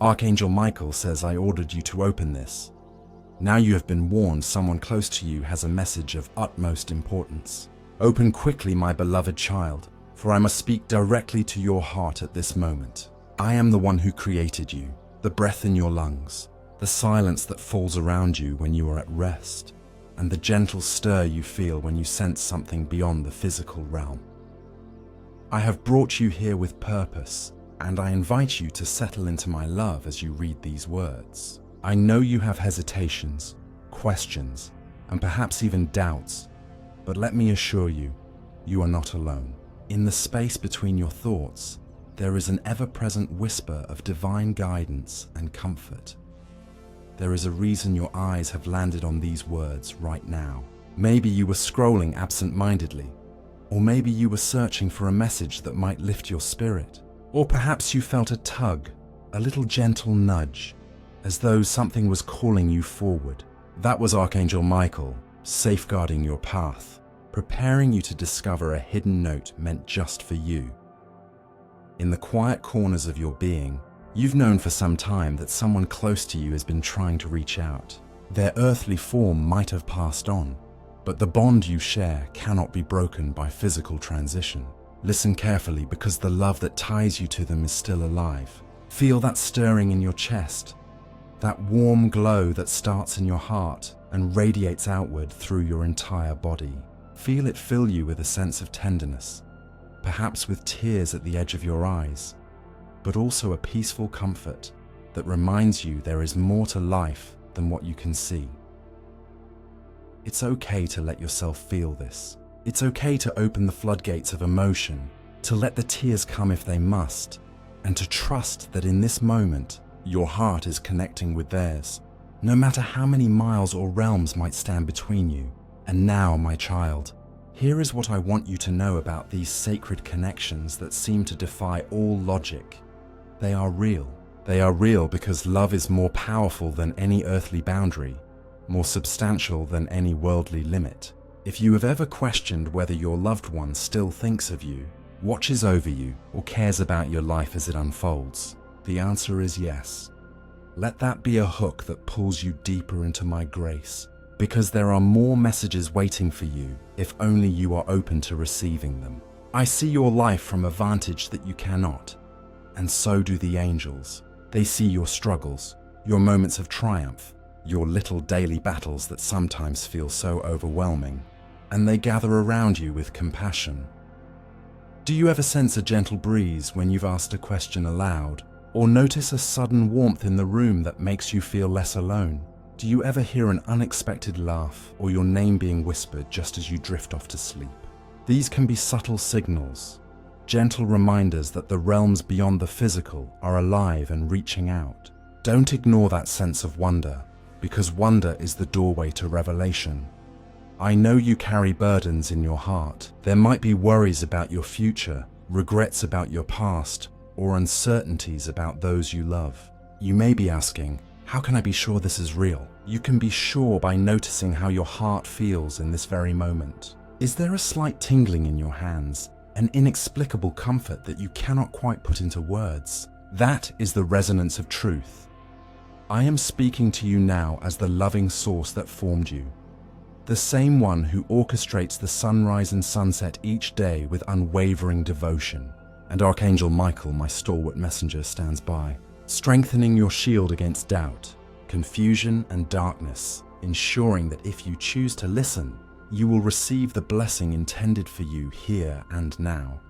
Archangel Michael says I ordered you to open this. Now you have been warned someone close to you has a message of utmost importance. Open quickly, my beloved child, for I must speak directly to your heart at this moment. I am the one who created you, the breath in your lungs, the silence that falls around you when you are at rest, and the gentle stir you feel when you sense something beyond the physical realm. I have brought you here with purpose, and I invite you to settle into my love as you read these words. I know you have hesitations, questions, and perhaps even doubts, but let me assure you, you are not alone. In the space between your thoughts, there is an ever-present whisper of divine guidance and comfort. There is a reason your eyes have landed on these words right now. Maybe you were scrolling absent-mindedly, or maybe you were searching for a message that might lift your spirit, or perhaps you felt a tug, a little gentle nudge, as though something was calling you forward. That was Archangel Michael, safeguarding your path, preparing you to discover a hidden note meant just for you. In the quiet corners of your being, you've known for some time that someone close to you has been trying to reach out. Their earthly form might have passed on, but the bond you share cannot be broken by physical transition. Listen carefully, because the love that ties you to them is still alive. Feel that stirring in your chest, that warm glow that starts in your heart and radiates outward through your entire body. Feel it fill you with a sense of tenderness, perhaps with tears at the edge of your eyes, but also a peaceful comfort that reminds you there is more to life than what you can see. It's okay to let yourself feel this. It's okay to open the floodgates of emotion, to let the tears come if they must, and to trust that in this moment, your heart is connecting with theirs, no matter how many miles or realms might stand between you. And now, my child, here is what I want you to know about these sacred connections that seem to defy all logic. They are real. They are real because love is more powerful than any earthly boundary, more substantial than any worldly limit. If you have ever questioned whether your loved one still thinks of you, watches over you, or cares about your life as it unfolds, the answer is yes. Let that be a hook that pulls you deeper into my grace, because there are more messages waiting for you if only you are open to receiving them. I see your life from a vantage that you cannot, and so do the angels. They see your struggles, your moments of triumph, your little daily battles that sometimes feel so overwhelming, and they gather around you with compassion. Do you ever sense a gentle breeze when you've asked a question aloud, or notice a sudden warmth in the room that makes you feel less alone? Do you ever hear an unexpected laugh or your name being whispered just as you drift off to sleep? These can be subtle signals, gentle reminders that the realms beyond the physical are alive and reaching out. Don't ignore that sense of wonder, because wonder is the doorway to revelation. I know you carry burdens in your heart. There might be worries about your future, regrets about your past, or uncertainties about those you love. You may be asking, how can I be sure this is real? You can be sure by noticing how your heart feels in this very moment. Is there a slight tingling in your hands, an inexplicable comfort that you cannot quite put into words? That is the resonance of truth. I am speaking to you now as the loving source that formed you, the same one who orchestrates the sunrise and sunset each day with unwavering devotion. And Archangel Michael, my stalwart messenger, stands by, strengthening your shield against doubt, confusion, and darkness, ensuring that if you choose to listen, you will receive the blessing intended for you here and now.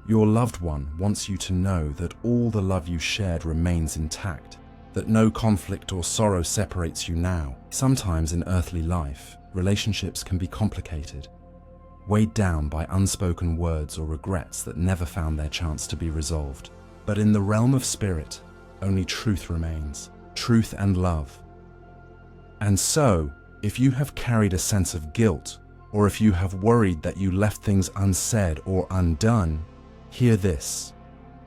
Your loved one wants you to know that all the love you shared remains intact, that no conflict or sorrow separates you now. Sometimes in earthly life, relationships can be complicated, weighed down by unspoken words or regrets that never found their chance to be resolved. But in the realm of spirit, only truth remains, truth and love. And so, if you have carried a sense of guilt, or if you have worried that you left things unsaid or undone, hear this: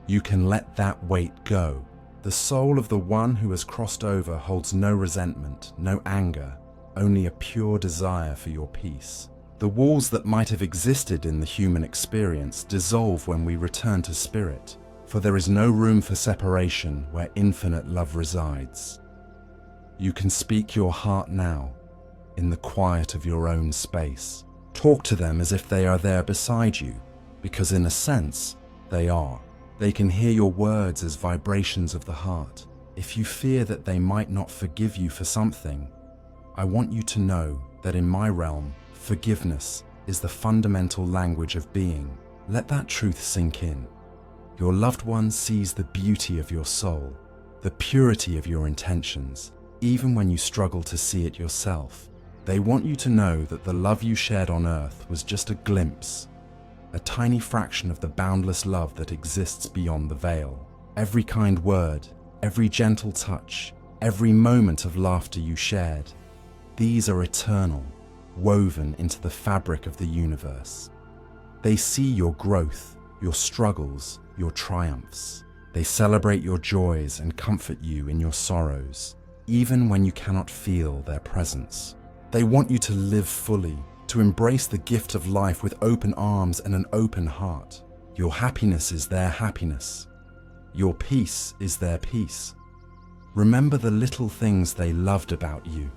you can let that weight go. The soul of the one who has crossed over holds no resentment, no anger, only a pure desire for your peace. The walls that might have existed in the human experience dissolve when we return to spirit, for there is no room for separation where infinite love resides. You can speak your heart now, in the quiet of your own space. Talk to them as if they are there beside you, because in a sense, they are. They can hear your words as vibrations of the heart. If you fear that they might not forgive you for something, I want you to know that in my realm, forgiveness is the fundamental language of being. Let that truth sink in. Your loved one sees the beauty of your soul, the purity of your intentions, even when you struggle to see it yourself. They want you to know that the love you shared on earth was just a glimpse, a tiny fraction of the boundless love that exists beyond the veil. Every kind word, every gentle touch, every moment of laughter you shared, these are eternal, woven into the fabric of the universe. They see your growth, your struggles, your triumphs. They celebrate your joys and comfort you in your sorrows, even when you cannot feel their presence. They want you to live fully, to embrace the gift of life with open arms and an open heart. Your happiness is their happiness. Your peace is their peace. Remember the little things they loved about you,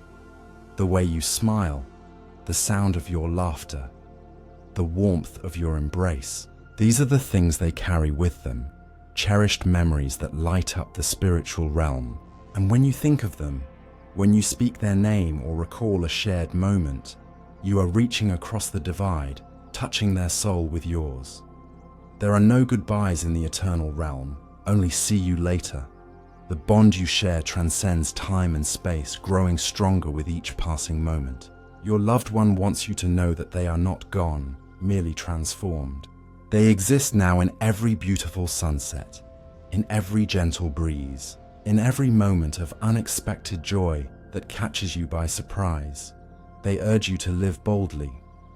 the way you smile, the sound of your laughter, the warmth of your embrace. These are the things they carry with them, cherished memories that light up the spiritual realm. And when you think of them, when you speak their name or recall a shared moment, you are reaching across the divide, touching their soul with yours. There are no goodbyes in the eternal realm, only see you later. The bond you share transcends time and space, growing stronger with each passing moment. Your loved one wants you to know that they are not gone, merely transformed. They exist now in every beautiful sunset, in every gentle breeze, in every moment of unexpected joy that catches you by surprise. They urge you to live boldly,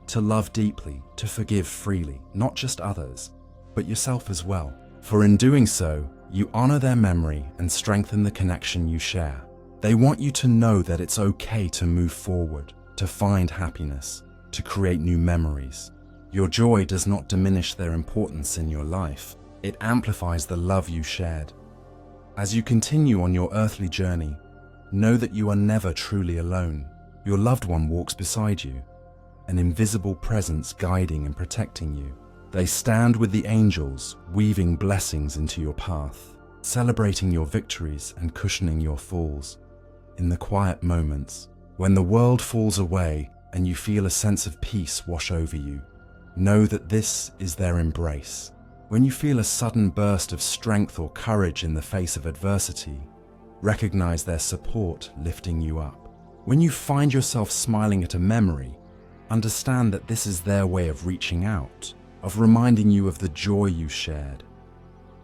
to love deeply, to forgive freely, not just others, but yourself as well. For in doing so, you honor their memory and strengthen the connection you share. They want you to know that it's okay to move forward, to find happiness, to create new memories. Your joy does not diminish their importance in your life. It amplifies the love you shared. As you continue on your earthly journey, know that you are never truly alone. Your loved one walks beside you, an invisible presence guiding and protecting you. They stand with the angels, weaving blessings into your path, celebrating your victories and cushioning your falls. In the quiet moments, when the world falls away and you feel a sense of peace wash over you, know that this is their embrace. When you feel a sudden burst of strength or courage in the face of adversity, recognize their support lifting you up. When you find yourself smiling at a memory, understand that this is their way of reaching out, of reminding you of the joy you shared.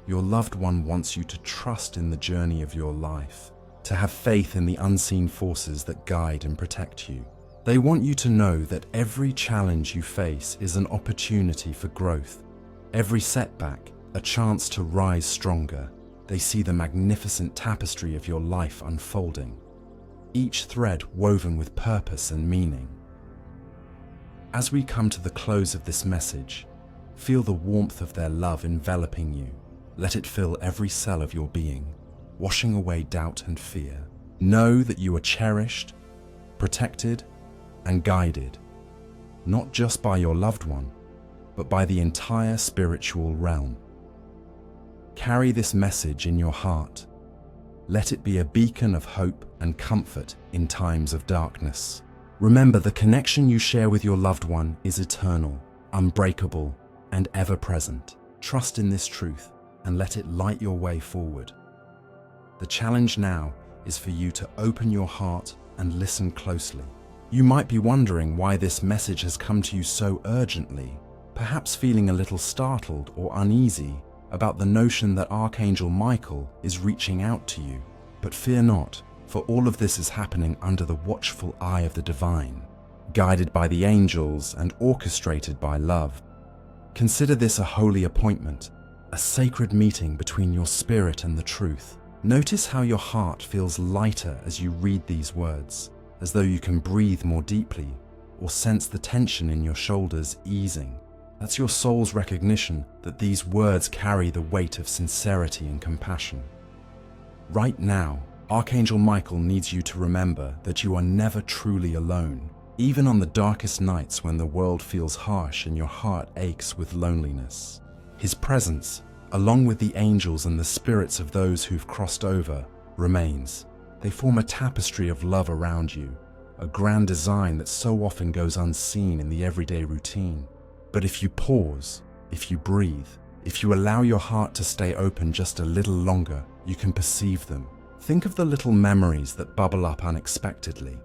Your loved one wants you to trust in the journey of your life, to have faith in the unseen forces that guide and protect you. They want you to know that every challenge you face is an opportunity for growth. Every setback, a chance to rise stronger. They see the magnificent tapestry of your life unfolding, each thread woven with purpose and meaning. As we come to the close of this message, feel the warmth of their love enveloping you. Let it fill every cell of your being, washing away doubt and fear. Know that you are cherished, protected, and guided, not just by your loved one, but by the entire spiritual realm. Carry this message in your heart. Let it be a beacon of hope and comfort in times of darkness. Remember, the connection you share with your loved one is eternal, unbreakable, and ever-present. Trust in this truth and let it light your way forward. The challenge now is for you to open your heart and listen closely. You might be wondering why this message has come to you so urgently, perhaps feeling a little startled or uneasy about the notion that Archangel Michael is reaching out to you. But fear not, for all of this is happening under the watchful eye of the divine, guided by the angels and orchestrated by love. Consider this a holy appointment, a sacred meeting between your spirit and the truth. Notice how your heart feels lighter as you read these words, as though you can breathe more deeply or sense the tension in your shoulders easing. That's your soul's recognition that these words carry the weight of sincerity and compassion. Right now, Archangel Michael needs you to remember that you are never truly alone, even on the darkest nights when the world feels harsh and your heart aches with loneliness. His presence, along with the angels and the spirits of those who've crossed over, remains. They form a tapestry of love around you, a grand design that so often goes unseen in the everyday routine. But if you pause, if you breathe, if you allow your heart to stay open just a little longer, you can perceive them. Think of the little memories that bubble up unexpectedly.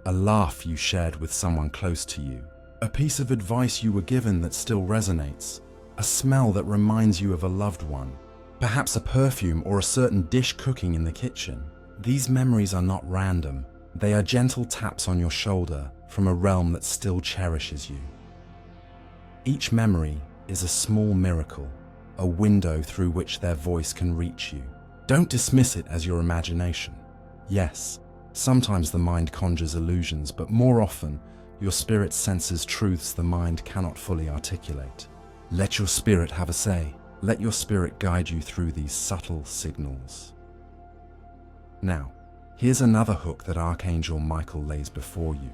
A laugh you shared with someone close to you, a piece of advice you were given that still resonates, a smell that reminds you of a loved one, perhaps a perfume or a certain dish cooking in the kitchen. These memories are not random. They are gentle taps on your shoulder from a realm that still cherishes you. Each memory is a small miracle, a window through which their voice can reach you. Don't dismiss it as your imagination. Yes, sometimes the mind conjures illusions, but more often, your spirit senses truths the mind cannot fully articulate. Let your spirit have a say. Let your spirit guide you through these subtle signals. Now, here's another hook that Archangel Michael lays before you.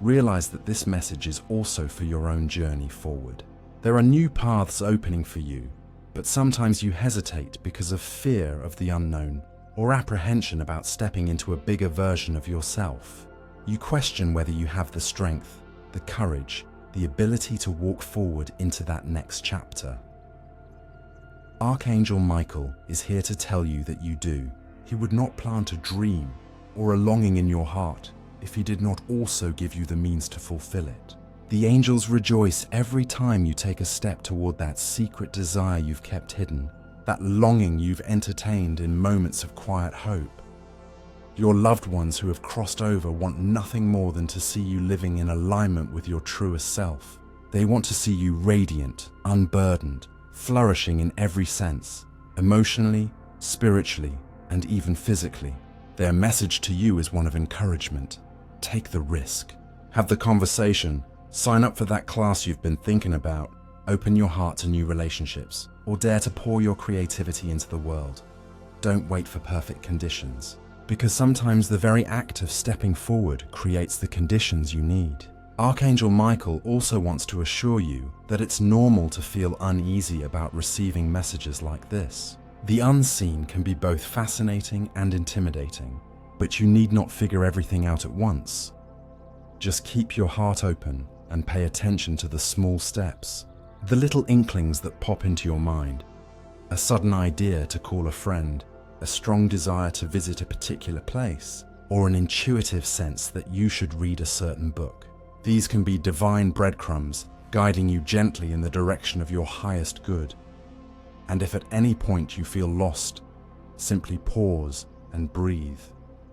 Realize that this message is also for your own journey forward. There are new paths opening for you, but sometimes you hesitate because of fear of the unknown or apprehension about stepping into a bigger version of yourself. You question whether you have the strength, the courage, the ability to walk forward into that next chapter. Archangel Michael is here to tell you that you do. He would not plant a dream or a longing in your heart if he did not also give you the means to fulfill it. The angels rejoice every time you take a step toward that secret desire you've kept hidden, that longing you've entertained in moments of quiet hope. Your loved ones who have crossed over want nothing more than to see you living in alignment with your truest self. They want to see you radiant, unburdened, flourishing in every sense, emotionally, spiritually, and even physically. Their message to you is one of encouragement. Take the risk. Have the conversation. Sign up for that class you've been thinking about. Open your heart to new relationships, or dare to pour your creativity into the world. Don't wait for perfect conditions, because sometimes the very act of stepping forward creates the conditions you need. Archangel Michael also wants to assure you that it's normal to feel uneasy about receiving messages like this. The unseen can be both fascinating and intimidating, but you need not figure everything out at once. Just keep your heart open and pay attention to the small steps, the little inklings that pop into your mind. A sudden idea to call a friend, a strong desire to visit a particular place, or an intuitive sense that you should read a certain book. These can be divine breadcrumbs guiding you gently in the direction of your highest good. And if at any point you feel lost, simply pause and breathe.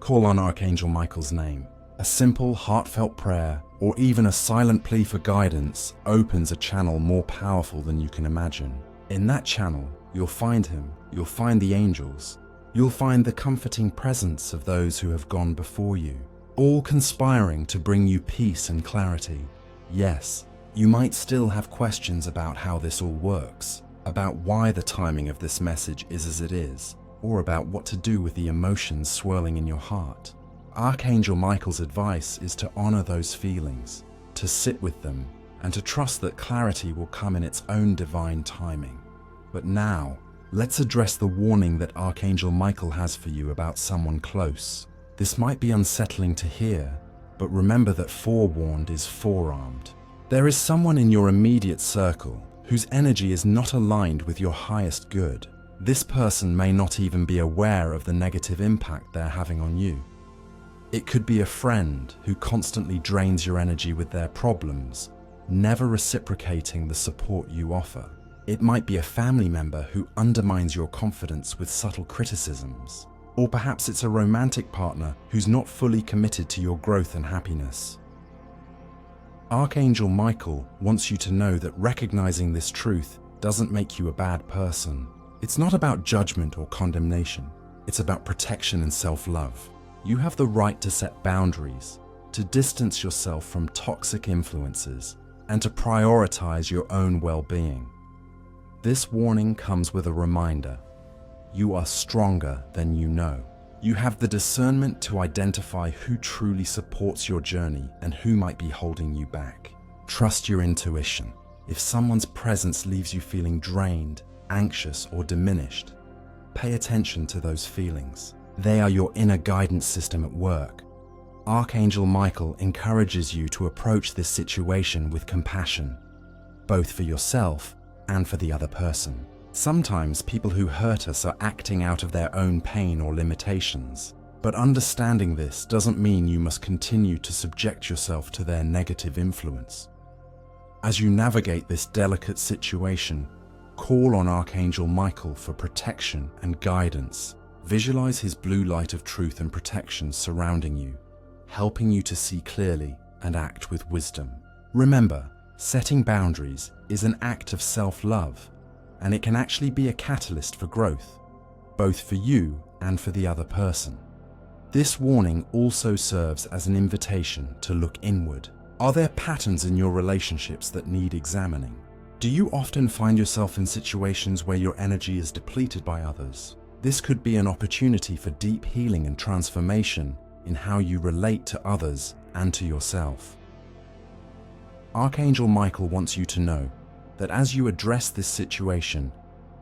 Call on Archangel Michael's name. A simple, heartfelt prayer, or even a silent plea for guidance, opens a channel more powerful than you can imagine. In that channel, you'll find him, you'll find the angels, you'll find the comforting presence of those who have gone before you, all conspiring to bring you peace and clarity. Yes, you might still have questions about how this all works, about why the timing of this message is as it is, or about what to do with the emotions swirling in your heart. Archangel Michael's advice is to honor those feelings, to sit with them, and to trust that clarity will come in its own divine timing. But now, let's address the warning that Archangel Michael has for you about someone close. This might be unsettling to hear, but remember that forewarned is forearmed. There is someone in your immediate circle whose energy is not aligned with your highest good. This person may not even be aware of the negative impact they're having on you. It could be a friend who constantly drains your energy with their problems, never reciprocating the support you offer. It might be a family member who undermines your confidence with subtle criticisms. Or perhaps it's a romantic partner who's not fully committed to your growth and happiness. Archangel Michael wants you to know that recognizing this truth doesn't make you a bad person. It's not about judgment or condemnation. It's about protection and self-love. You have the right to set boundaries, to distance yourself from toxic influences, and to prioritize your own well-being. This warning comes with a reminder. You are stronger than you know. You have the discernment to identify who truly supports your journey and who might be holding you back. Trust your intuition. If someone's presence leaves you feeling drained, anxious, or diminished, pay attention to those feelings. They are your inner guidance system at work. Archangel Michael encourages you to approach this situation with compassion, both for yourself and for the other person. Sometimes people who hurt us are acting out of their own pain or limitations, but understanding this doesn't mean you must continue to subject yourself to their negative influence. As you navigate this delicate situation, call on Archangel Michael for protection and guidance. Visualize his blue light of truth and protection surrounding you, helping you to see clearly and act with wisdom. Remember, setting boundaries is an act of self-love, and it can actually be a catalyst for growth, both for you and for the other person. This warning also serves as an invitation to look inward. Are there patterns in your relationships that need examining? Do you often find yourself in situations where your energy is depleted by others? This could be an opportunity for deep healing and transformation in how you relate to others and to yourself. Archangel Michael wants you to know that as you address this situation,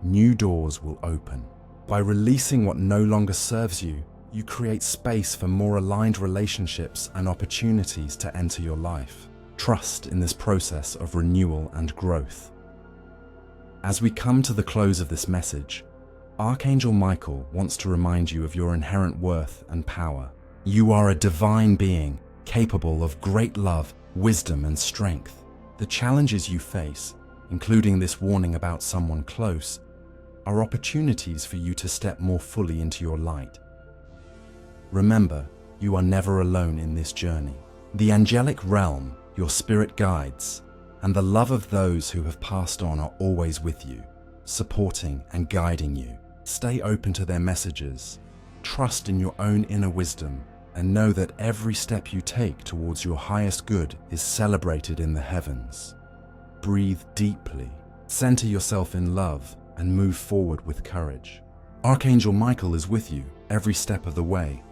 new doors will open. By releasing what no longer serves you, you create space for more aligned relationships and opportunities to enter your life. Trust in this process of renewal and growth. As we come to the close of this message, Archangel Michael wants to remind you of your inherent worth and power. You are a divine being, capable of great love, wisdom, and strength. The challenges you face, including this warning about someone close, are opportunities for you to step more fully into your light. Remember, you are never alone in this journey. The angelic realm, your spirit guides, and the love of those who have passed on are always with you, supporting and guiding you. Stay open to their messages, trust in your own inner wisdom, and know that every step you take towards your highest good is celebrated in the heavens. Breathe deeply, center yourself in love, and move forward with courage. Archangel Michael is with you every step of the way,